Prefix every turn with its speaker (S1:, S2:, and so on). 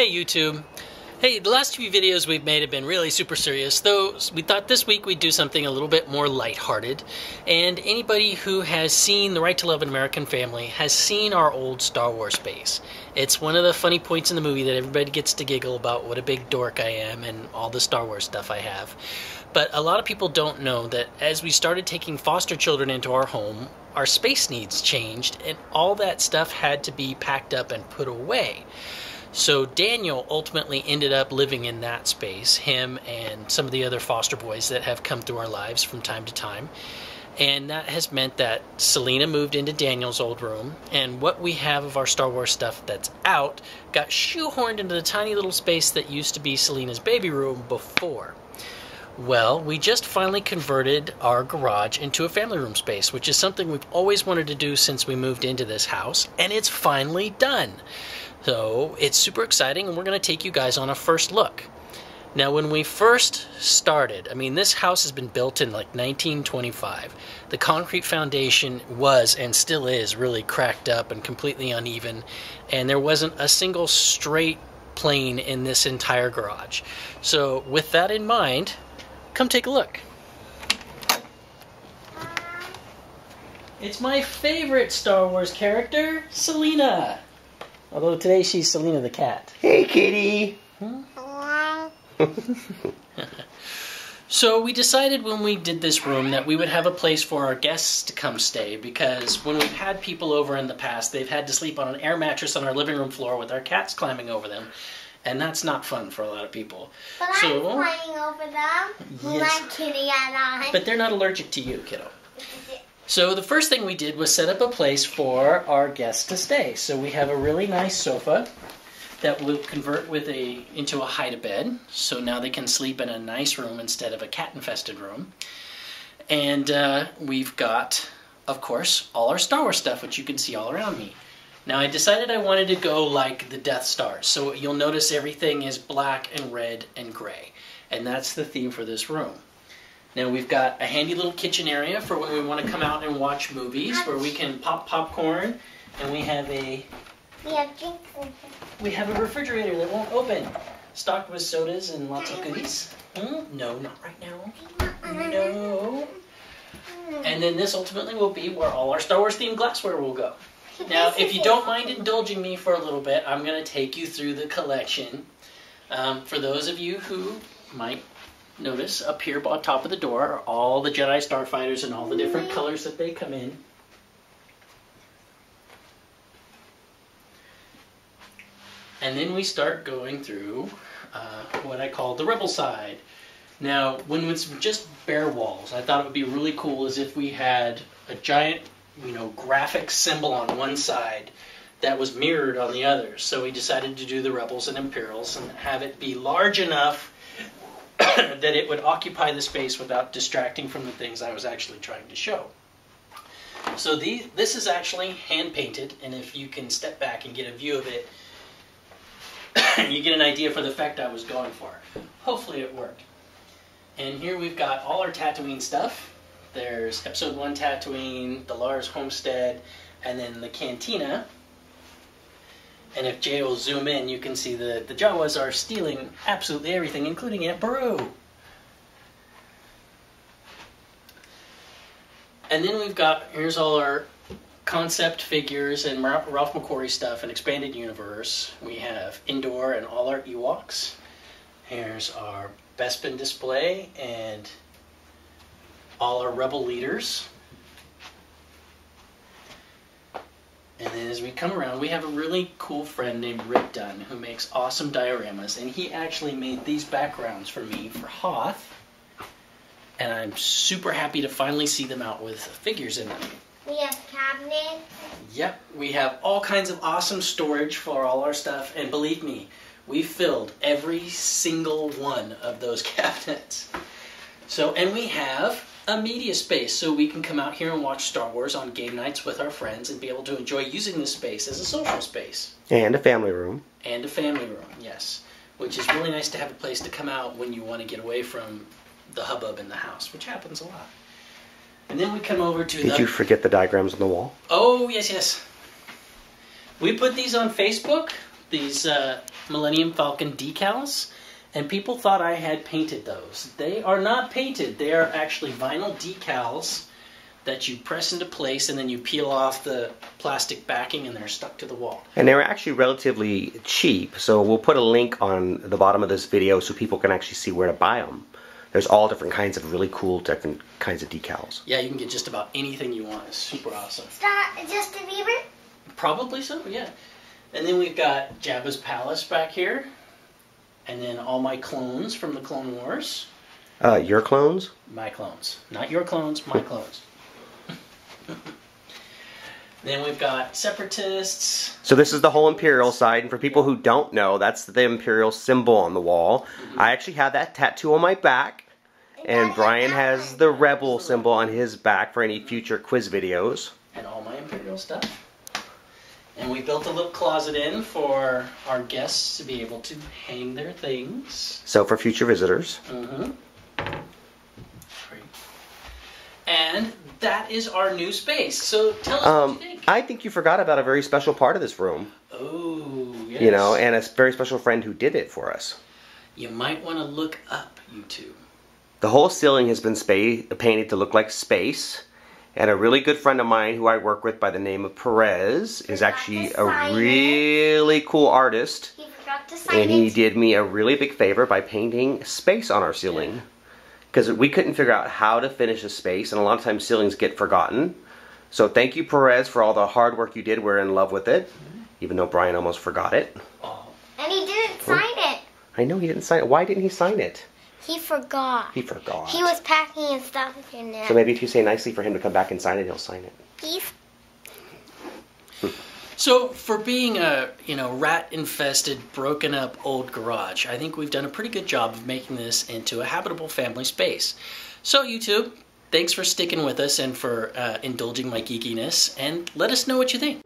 S1: Hey YouTube. Hey, the last few videos we've made have been really super serious, though we thought this week we'd do something a little bit more lighthearted. And anybody who has seen The Right to Love an American Family has seen our old Star Wars base. It's one of the funny points in the movie that everybody gets to giggle about what a big dork I am and all the Star Wars stuff I have. But a lot of people don't know that as we started taking foster children into our home, our space needs changed and all that stuff had to be packed up and put away. So Daniel ultimately ended up living in that space, him and some of the other foster boys that have come through our lives from time to time. And that has meant that Selena moved into Daniel's old room, and what we have of our Star Wars stuff that's out got shoehorned into the tiny little space that used to be Selena's baby room before. Well, we just finally converted our garage into a family room space, which is something we've always wanted to do since we moved into this house, and it's finally done. So it's super exciting, and we're going to take you guys on a first look. Now, when we first started, this house has been built in like 1925. The concrete foundation was and still is really cracked up and completely uneven, and there wasn't a single straight plane in this entire garage. So with that in mind, come take a look. It's my favorite Star Wars character, Selena. Although today she's Selena the cat.
S2: Hey, kitty.
S1: Hello. So we decided when we did this room that we would have a place for our guests to come stay, because when we've had people over in the past, they've had to sleep on an air mattress on our living room floor with our cats climbing over them. And that's not fun for a lot of people.
S3: But I'm climbing over them.
S1: Yes.
S3: My kitty and I.
S1: But they're not allergic to you, kiddo. So the first thing we did was set up a place for our guests to stay. So we have a really nice sofa that will convert into a hide-a-bed. So now they can sleep in a nice room instead of a cat-infested room. And we've got, of course, all our Star Wars stuff, which you can see all around me. Now I decided I wanted to go like the Death Star. So you'll notice everything is black and red and gray. And that's the theme for this room. Now we've got a handy little kitchen area for when we want to come out and watch movies, where we can pop popcorn, and we have a refrigerator that won't open, stocked with sodas and lots of goodies. No, not right now. No. And then this ultimately will be where all our Star Wars themed glassware will go. Now, if you don't mind indulging me for a little bit, I'm going to take you through the collection. For those of you who might notice, up here on top of the door are all the Jedi Starfighters and all the different colors that they come in. And then we start going through what I call the Rebel side. Now, when it's just bare walls, I thought it would be really cool as if we had a giant, graphic symbol on one side that was mirrored on the other. So we decided to do the Rebels and Imperials and have it be large enough that it would occupy the space without distracting from the things I was actually trying to show. So this is actually hand-painted, and if you can step back and get a view of it, you get an idea for the effect I was going for. Hopefully it worked. And here we've got all our Tatooine stuff. There's Episode 1 Tatooine, the Lars Homestead, and then the Cantina. And if Jay will zoom in, you can see the Jawas are stealing absolutely everything, including Aunt Beru. And then here's all our concept figures and Ralph McQuarrie stuff and Expanded Universe. We have Indoor and all our Ewoks. Here's our Bespin display and all our Rebel leaders. And then as we come around, we have a really cool friend named Rick Dunn who makes awesome dioramas, and he actually made these backgrounds for me for Hoth, and I'm super happy to finally see them out with figures in them.
S3: We have cabinets.
S1: Yep, we have all kinds of awesome storage for all our stuff, and believe me, we filled every single one of those cabinets. And we have a media space, so we can come out here and watch Star Wars on game nights with our friends and be able to enjoy using this space as a social space.
S2: And a family room.
S1: And a family room, yes. Which is really nice to have a place to come out when you want to get away from the hubbub in the house, which happens a lot. And then we come over to
S2: Did you forget the diagrams on the wall?
S1: Oh, yes. We put these on Facebook, these Millennium Falcon decals, and people thought I had painted those. They are not painted. They are actually vinyl decals that you press into place, and then you peel off the plastic backing, and they're stuck to the wall.
S2: And they were actually relatively cheap, so we'll put a link on the bottom of this video so people can actually see where to buy them. There's all different kinds of really cool different kinds of decals.
S1: Yeah, you can get just about anything you want. It's super awesome.
S3: Justin Bieber?
S1: Probably so, yeah. And then we've got Jabba's Palace back here. And then all my clones from the Clone Wars.
S2: Your clones?
S1: My clones. Not your clones, my clones. Then we've got Separatists.
S2: So this is the whole Imperial side, and for people who don't know, that's the Imperial symbol on the wall. I actually have that tattoo on my back, and Bryan has the Rebel symbol on his back for any future quiz videos.
S1: And all my Imperial stuff. And we built a little closet in for our guests to be able to hang their things.
S2: So for future visitors.
S1: Mm-hmm. Great. And that is our new space. So tell us what you think.
S2: I think you forgot about a very special part of this room.
S1: Oh, yes.
S2: You know, and a very special friend who did it for us.
S1: You might want to look up, you two.
S2: The whole ceiling has been painted to look like space. And a really good friend of mine who I work with by the name of Perez is actually a really cool artist.
S3: He forgot to sign it.
S2: And he did me a really big favor by painting space on our ceiling. Because we couldn't figure out how to finish a space, and a lot of times ceilings get forgotten. So thank you, Perez, for all the hard work you did. We're in love with it, even though Bryan almost forgot it.
S1: Oh.
S3: And he didn't sign it.
S2: I know he didn't sign it. Why didn't he sign it?
S3: He forgot.
S2: He forgot.
S3: He was packing his stuff in there.
S2: So maybe if you say nicely for him to come back and sign it, he'll sign it.
S3: He's...
S1: So for being a, rat-infested, broken-up old garage, I think we've done a pretty good job of making this into a habitable family space. So YouTube, thanks for sticking with us and for indulging my geekiness, and let us know what you think.